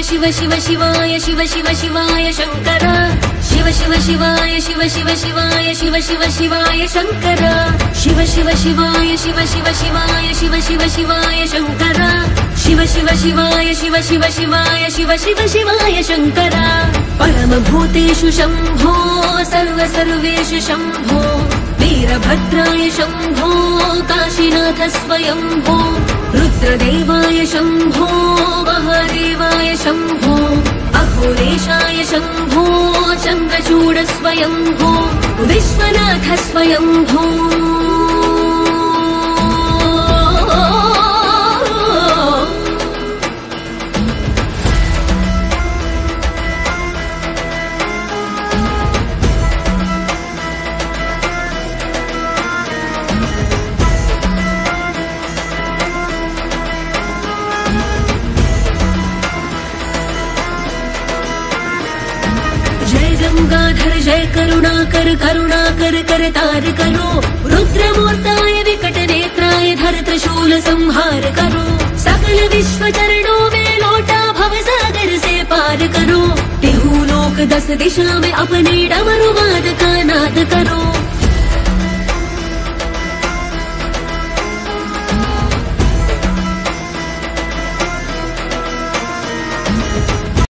शिव शिव शिवाय शिव शिव शिवाय शंकर शिव शिव शिवाय शिव शिव शिवाय शिव शिव शिवाय शंकर शिव शिव शिवाय शिव शिव शिवाय शिव शिव शिवाय शंकर शिव शिव शिवाय शिव शिव शिवाय शिव शिव शिवाय शंकर परम भूतेषु शंभो सर्व सर्वेषु शंभो वीरभद्राय शंभो काशीनाथ स्वयंभो रुद्रदेवाय शंभो महादेवाय शंभो अघोरेशाय शंभो चन्द्रचूड स्वयंभो विश्वनाथ स्वयंभो गंगाधर जय करुणाकर करुणाकर करतार करो रुद्रमूर्ताय विकट नेत्राय धर त्रिशूल संहार करो सकल विश्व चरणों में लौटा भव सागर से पार करो तेहु लोक 10 दिशा में अपने डमरू वादका